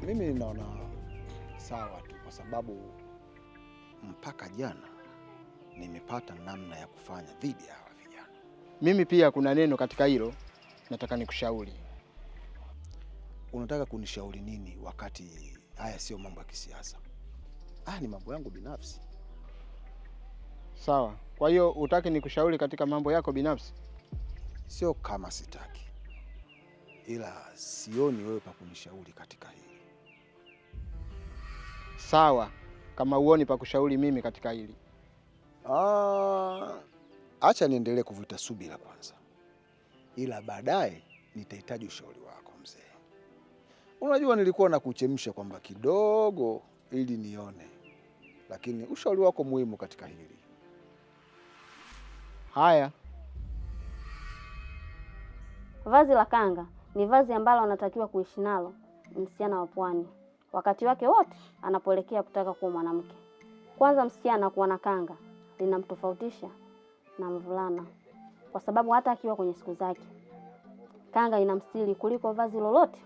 Mimi naona sawa tu, kwa sababu mpaka jana nimepata namna ya kufanya dhidi ya hawa vijana. Mimi pia kuna neno katika hilo nataka nikushauri. Unataka kunishauri nini wakati haya sio mambo ya kisiasa? Ni mambo yangu binafsi. Sawa. Kwa hiyo utaki nikushauri katika mambo yako binafsi? Sio kama sitaki, ila sioni wewe pa kunishauri katika hili. Sawa, kama uoni pa kushauri mimi katika hili. Acha niendelee kuvuta subira kwanza, ila baadaye nitahitaji ushauri wako mzee. Unajua nilikuwa nakuchemsha kwamba kidogo ili nione, lakini ushauri wako muhimu katika hili. Haya. Vazi la kanga ni vazi ambalo anatakiwa kuishi nalo msichana wa pwani wakati wake wote anapoelekea kutaka kuwa mwanamke. Kwanza, msichana kuwa na kanga linamtofautisha na mvulana, kwa sababu hata akiwa kwenye siku zake kanga inamstiri kuliko vazi lolote.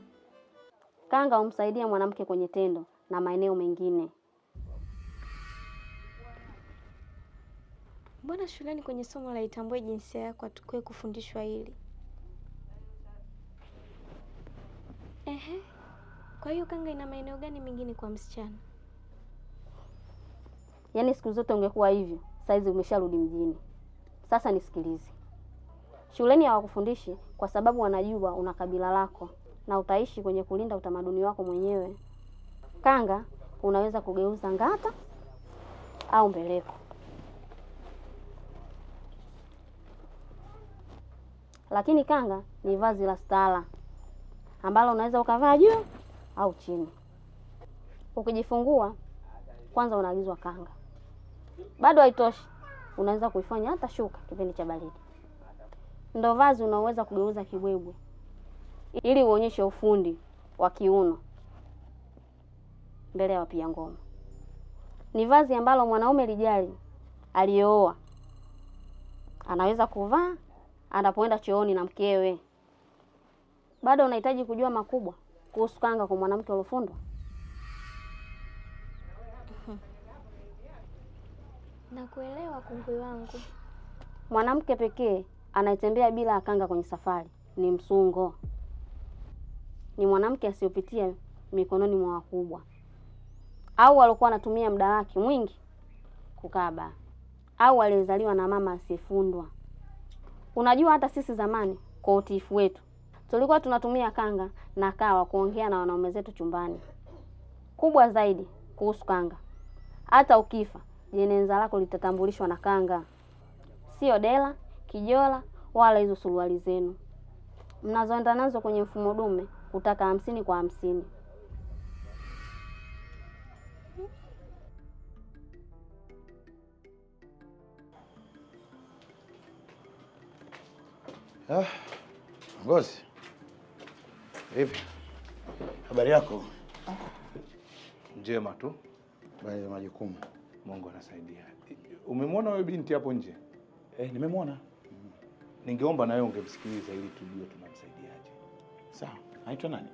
Kanga humsaidia mwanamke kwenye tendo na maeneo mengine. Mbona shuleni kwenye somo la itambue jinsia yako hatukui kufundishwa hili? Kwa hiyo kanga ina maeneo gani mengine kwa msichana? Yaani siku zote ungekuwa hivyo, saizi umesharudi mjini. Sasa nisikilize. Shuleni hawakufundishi kwa sababu wanajua una kabila lako na utaishi kwenye kulinda utamaduni wako mwenyewe. Kanga unaweza kugeuza ngata au mbeleko. Lakini kanga ni vazi la stara ambalo unaweza ukavaa juu au chini. Ukijifungua kwanza unaagizwa kanga. Bado haitoshi, unaweza kuifanya hata shuka kipindi cha baridi. Ndio vazi unaweza kugeuza kibwebwe ili uonyeshe ufundi wa kiuno mbele ya wapiga ngoma. Ni vazi ambalo mwanaume lijali aliyeoa anaweza kuvaa anapoenda chooni na mkewe. Bado unahitaji kujua makubwa kuhusu kanga kwa mwanamke aliyofundwa? Nakuelewa kungwi wangu. Mwanamke pekee anayetembea bila kanga kwenye safari ni msungo. Ni mwanamke asiyopitia mikononi mwa wakubwa, au alikuwa anatumia muda wake mwingi kukaa baa, au aliyezaliwa na mama asiyefundwa. Unajua hata sisi zamani kwa utiifu wetu tulikuwa tunatumia kanga na kawa kuongea na wanaume zetu chumbani. Kubwa zaidi kuhusu kanga, hata ukifa jeneza lako litatambulishwa na kanga, sio dela, kijola wala hizo suruali zenu mnazoenda nazo kwenye mfumo dume kutaka 50 kwa 50. Ngozi. Hivi. Habari yako? Njema tu. Baada ya majukumu. Mungu anasaidia. Umemwona wewe binti hapo nje? Nimemwona. Ningeomba na wewe ungemsikiliza ili tujue tunamsaidiaje. Sawa. Anaitwa nani?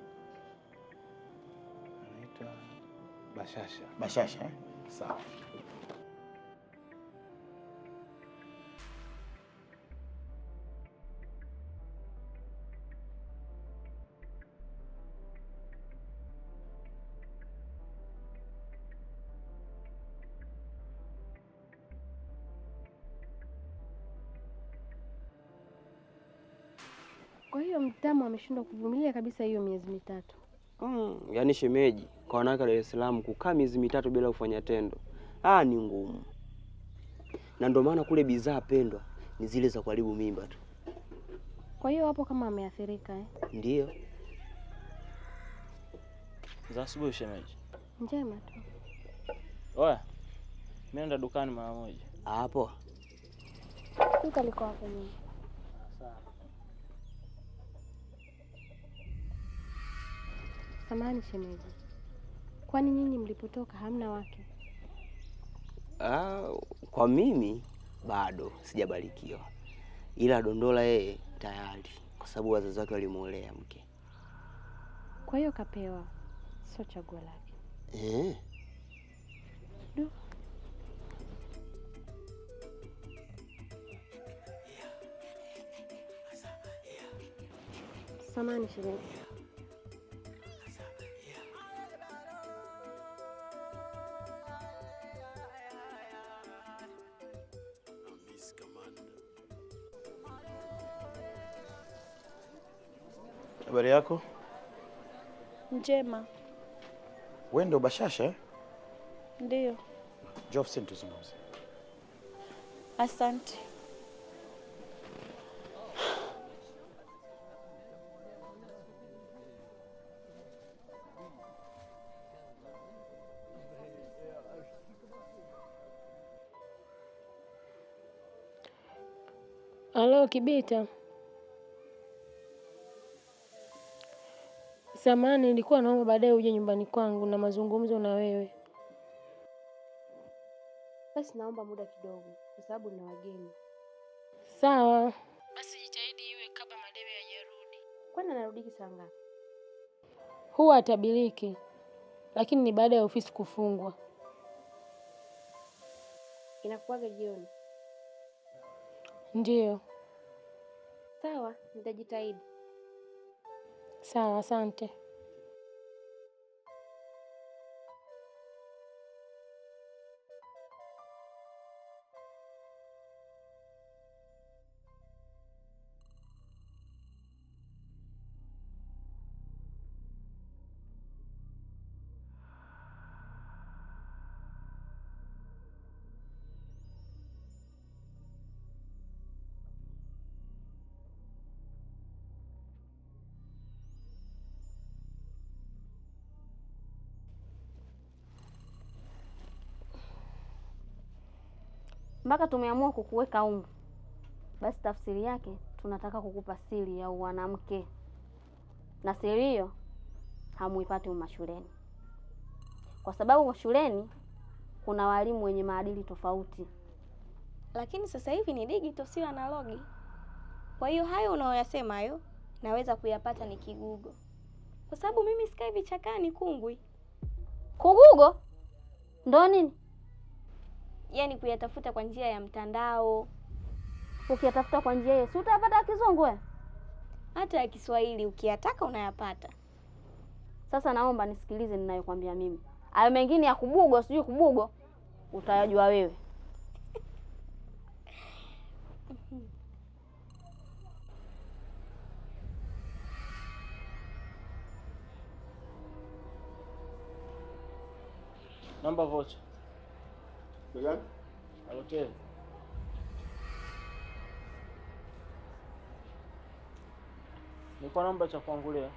Anaitwa Bashasha. Bashasha, Sawa. Kwa hiyo Mtamu ameshindwa kuvumilia kabisa hiyo miezi mitatu. Yaani shemeji, kwa wanawake wa Dar es Salaam kukaa miezi mitatu bila kufanya tendo, ni ngumu. Na ndio maana kule bidhaa pendwa ni zile za kuharibu mimba tu. Kwa hiyo hapo kama ameathirika Ndiyo. Za asubuhi shemeji. Njema tu. Oya. Mimi naenda dukani mara moja. Hapo. Duka liko hapo nyuma. Sawa. Samahani shemeji. Kwani nyinyi mlipotoka hamna wake? Kwa mimi bado sijabarikiwa. Ila Dondola yeye tayari kwa sababu wazazi wake walimuolea mke. Kwa hiyo kapewa. sio chaguo lake. Du. Samahani shemeji. Habari yako? Njema. Wewe ndio Bashasha eh? Ndiyo. Njoo ofisini tuzungumze. Asante. Halo Kibita. Samahani, nilikuwa naomba baadaye uje nyumbani kwangu na mazungumzo na wewe. Basi naomba muda kidogo kwa sababu nina wageni. Sawa. Basi jitahidi iwe kabla Madebe hajarudi. Kwani anarudi saa ngapi? Huwa atabiliki. Lakini ni baada ya ofisi kufungwa. Inakuwaga jioni. Ndiyo. Sawa, nitajitahidi. Sawa, asante. Mpaka tumeamua kukuweka humu, basi tafsiri yake tunataka kukupa siri ya mwanamke, na siri hiyo hamuipati humu shuleni, kwa sababu shuleni kuna walimu wenye maadili tofauti. Lakini sasa hivi ni digital, sio analogi. Kwa hiyo hayo unaoyasema hayo naweza kuyapata ni kigugo, kwa sababu mimi sikai vichakani kungwi. Kugugo ndo nini? Yaani kuyatafuta kwa njia ya mtandao. Ukiyatafuta kwa njia hiyo si utapata Kizungu wewe? Hata ya Kiswahili ukiyataka unayapata. Sasa naomba nisikilize ninayokuambia mimi. Hayo mengine ya kubugo sijui kubugo utayajua wewe. Namba vocha. Ndio? Hotel. Niko namba cha kuangulia.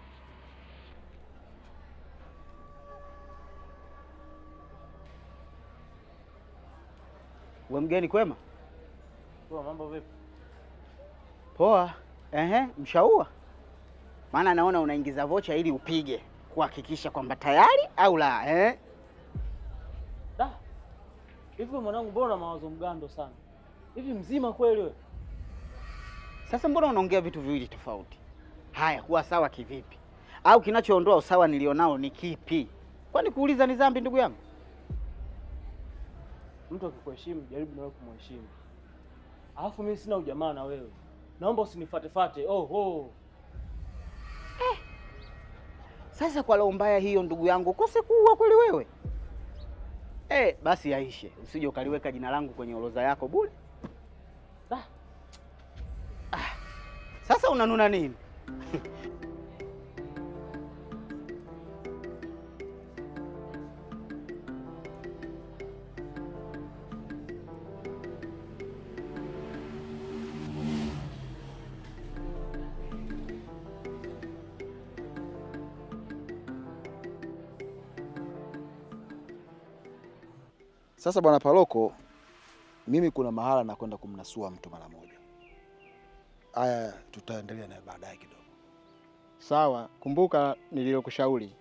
We mgeni kwema? Poa, mambo vipi? Poa. Mshaua? Maana naona unaingiza vocha ili upige kuhakikisha kwamba tayari au la, Da. Hivi mwanangu, mbona mawazo mgando sana? Hivi mzima kweli wewe? Sasa mbona unaongea vitu viwili tofauti? Haya, kuwa sawa kivipi? Au kinachoondoa usawa nilionao ni kipi? Kwani kuuliza ni dhambi ndugu yangu? Mtu akikuheshimu jaribu na wewe kumheshimu. Alafu mimi sina ujamaa na wewe. Naomba usinifatefate. Sasa kwa leo mbaya hiyo ndugu yangu, kose kuua kweli wewe? Basi yaishe. Usije ukaliweka jina langu kwenye orodha yako bure. Sasa unanuna nini? Sasa bwana Paroko, mimi kuna mahala na kwenda kumnasua mtu mara moja. Haya tutaendelea naye baadaye kidogo. Sawa, kumbuka nililokushauri,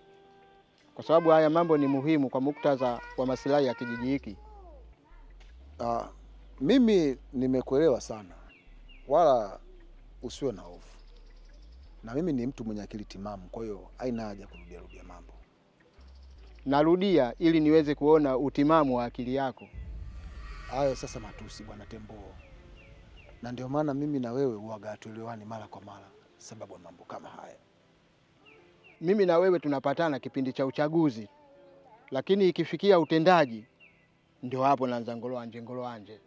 kwa sababu haya mambo ni muhimu kwa muktadha wa maslahi ya kijiji hiki. Mimi nimekuelewa sana, wala usiwe na hofu, na mimi ni mtu mwenye akili timamu, kwa hiyo haina haja kurudia mambo. Narudia ili niweze kuona utimamu wa akili yako. Hayo sasa matusi bwana Tembo. Na ndio maana mimi na wewe huaga hatuelewani mara kwa mara, sababu ya mambo kama haya. Mimi na wewe tunapatana kipindi cha uchaguzi, lakini ikifikia utendaji ndio hapo naanza ngoloanje.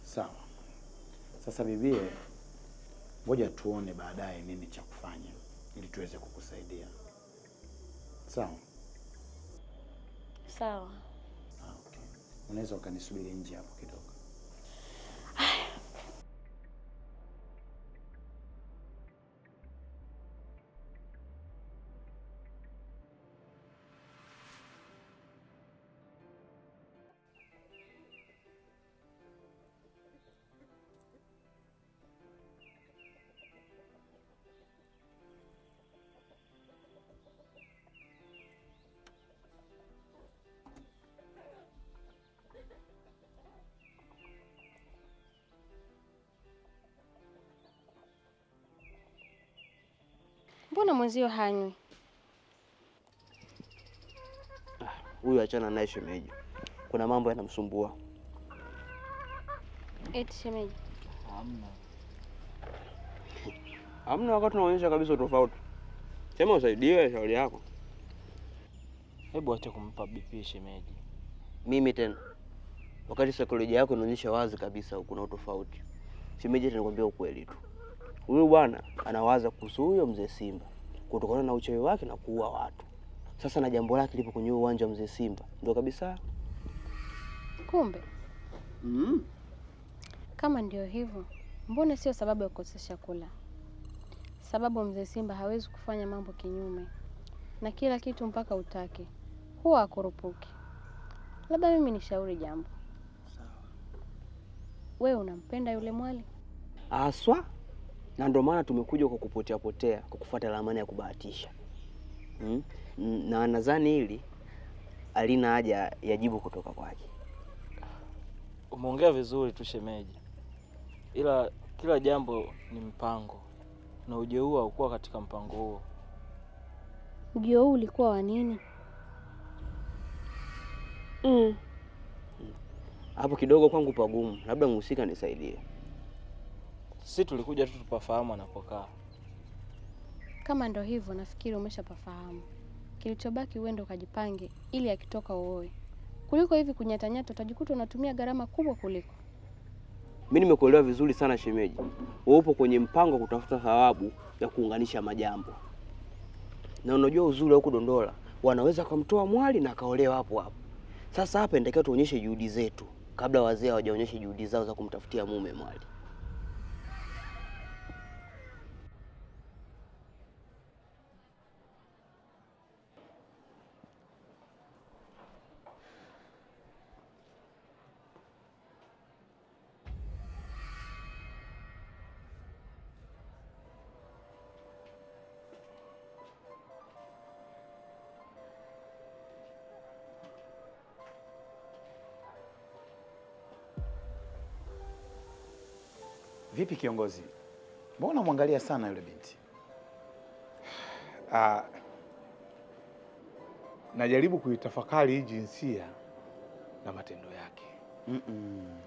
Sawa. Sasa bibie, ngoja tuone baadaye nini cha kufanya ili tuweze kukusaidia. Sawa? Sawa. Okay. Unaweza ukanisubiri nje hapo kidogo. Mbona mwenzio hanywi? Huyu achana naye shemeji. Kuna mambo yanamsumbua. Eti shemeji. Hamna wakati tunaonyesha kabisa tofauti. Sema usaidie shauri yako. Hebu acha kumpa BP shemeji. Mimi tena. Wakati saikolojia yako inaonyesha wazi kabisa kuna utofauti. Shemeji anakuambia ukweli tu. Huyu bwana anawaza kuhusu huyo mzee Simba kutokana na uchawi wake na kuua watu. Sasa na jambo lake lipo kwenye uwanja wa mzee Simba. Ndio kabisa. Kumbe. Kama ndio hivyo, mbona sio sababu ya kukosesha kula? Sababu mzee Simba hawezi kufanya mambo kinyume. Na kila kitu mpaka utake. Huwa hakurupuki. Labda mimi nishauri jambo. Sawa. Wewe unampenda yule mwali? Aswa. Na ndio maana tumekuja kwa kupotea kwa kufuata ramani ya kubahatisha. Na nadhani hili alina haja ya jibu kutoka kwake. Umeongea vizuri tu shemeji. Ila kila jambo ni mpango. Na ujio huu haukuwa katika mpango huo. Ujio huu ulikuwa wa nini? Hapo kidogo kwangu pagumu. Labda mhusika nisaidie. Sisi tulikuja tu tupafahamu anapokaa. Kama ndo hivyo nafikiri umeshapafahamu. Kilichobaki uende ukajipange ili akitoka uoe. Kuliko hivi kunyatanyata utajikuta unatumia gharama kubwa kuliko. Mimi nimekuelewa vizuri sana shemeji. Wewe upo kwenye mpango kutafuta thawabu ya kuunganisha majambo. Na unajua uzuri huko Dondola, wanaweza kumtoa mwali na kaolewa hapo hapo. Sasa hapa ndio tuonyeshe juhudi zetu kabla wazee hawajaonyesha juhudi zao za kumtafutia mume mwali. Vipi kiongozi? Mbona unamwangalia sana yule binti? Najaribu kuitafakari hii jinsia na matendo yake.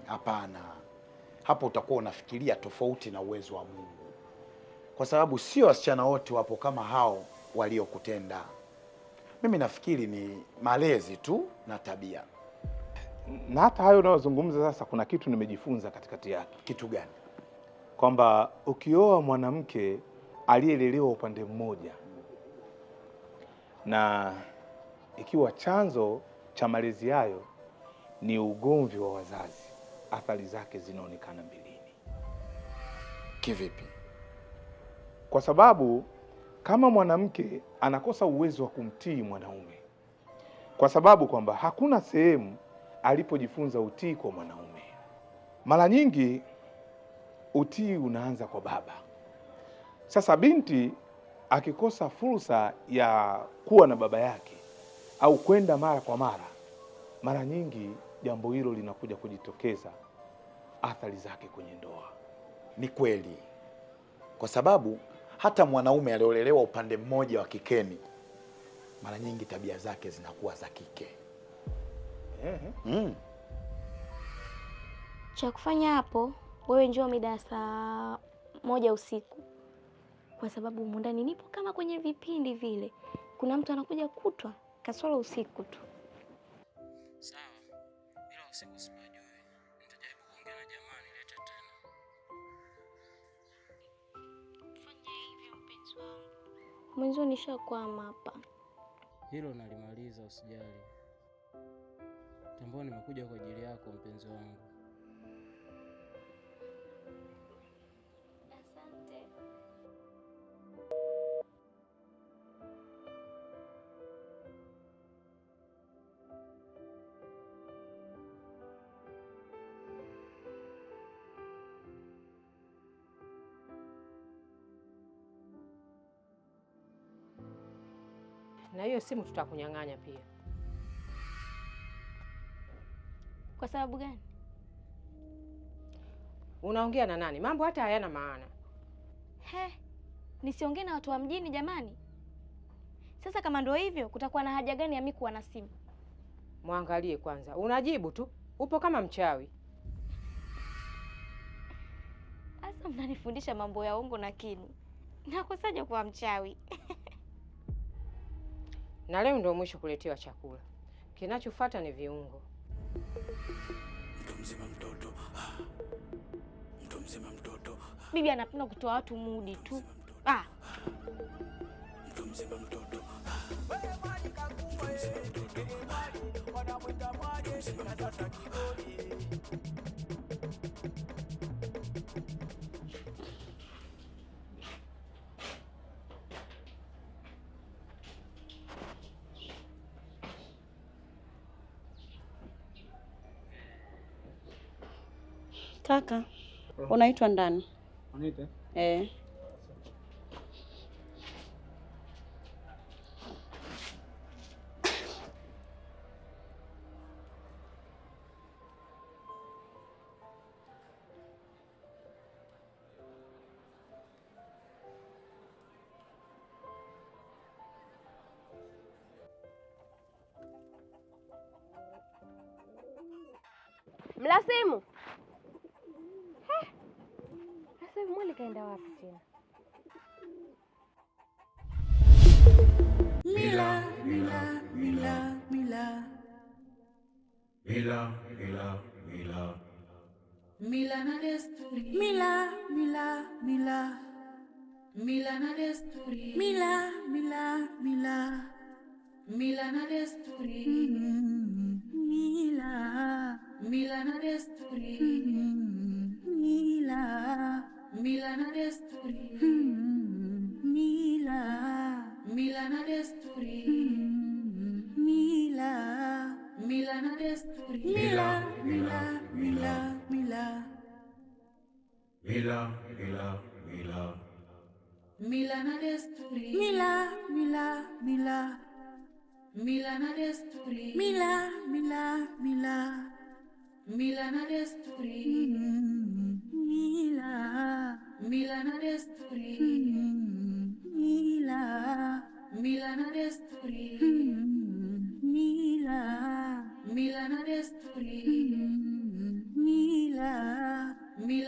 Hapana. Hapo utakuwa unafikiria tofauti na uwezo wa Mungu. Kwa sababu sio wasichana wote wapo kama hao waliokutenda. Mimi nafikiri ni malezi tu na tabia. Na hata hayo unayozungumza sasa, kuna kitu nimejifunza katikati yake. Kitu gani? Kwamba ukioa mwanamke aliyelelewa upande mmoja na ikiwa chanzo cha malezi hayo ni ugomvi wa wazazi, athari zake zinaonekana mbeleni. Kivipi? Kwa sababu kama mwanamke anakosa uwezo wa kumtii mwanaume, kwa sababu kwamba hakuna sehemu alipojifunza utii kwa mwanaume. Mara nyingi utii unaanza kwa baba. Sasa binti akikosa fursa ya kuwa na baba yake au kwenda mara kwa mara nyingi jambo hilo linakuja kujitokeza athari zake kwenye ndoa. Ni kweli, kwa sababu hata mwanaume aliolelewa upande mmoja wa kikeni mara nyingi tabia zake zinakuwa za kike. Cha kufanya hapo, wewe njoo mida ya saa 1 usiku, kwa sababu humu ndani nipo kama kwenye vipindi vile. Kuna mtu anakuja kutwa kasoro usiku tu. Sawa, ila usiku sipajui. Nitajaribu kuongea na jamaa nilete tena. Fanya hivyo mpenzi wangu. Mwanzo nishakwama hapa. Hilo nalimaliza, usijali. Tambua nimekuja kwa ajili yako mpenzi wangu. Asante. Na hiyo simu tutakunyang'anya pia. Kwa sababu gani? Unaongea na nani? Mambo hata hayana maana. Nisiongee na watu wa mjini jamani? Sasa kama ndio hivyo, kutakuwa na haja gani ya mimi kuwa na simu? Mwangalie kwanza. Unajibu tu. Upo kama mchawi. Sasa mnanifundisha mambo ya uongo na kinu. Nakosaje kuwa mchawi? Na leo ndio mwisho kuletewa chakula. Kinachofuata ni viungo. Mtu mzima mtoto. Mtu mzima mtoto. Bibi anapenda kutoa watu mudi tu. Mtu mzima mtoto. Kaka, unaitwa ndani? Anita? Mlasimu. Sasa hivi mwali kaenda wapi tena? Mila, mila, mila, mila. Mila, mila, mila. Mila na desturi. Mila, mila, mila. Mila na desturi. Mila, mila, mila. Mila na desturi. Mila. Mila na desturi. Mila. Mila na desturi. Mila. Mila na desturi. Mila. Mila na desturi. Mila, mila, mila, mila. Mila, mila, mila. Mila na desturi. Mila, mila, mila. Mila na desturi. Mila, mila, mila. Mila na desturi. Mila. Mila na desturi. Mila. Mila na desturi. Mila. Mila na desturi. Mila. Mila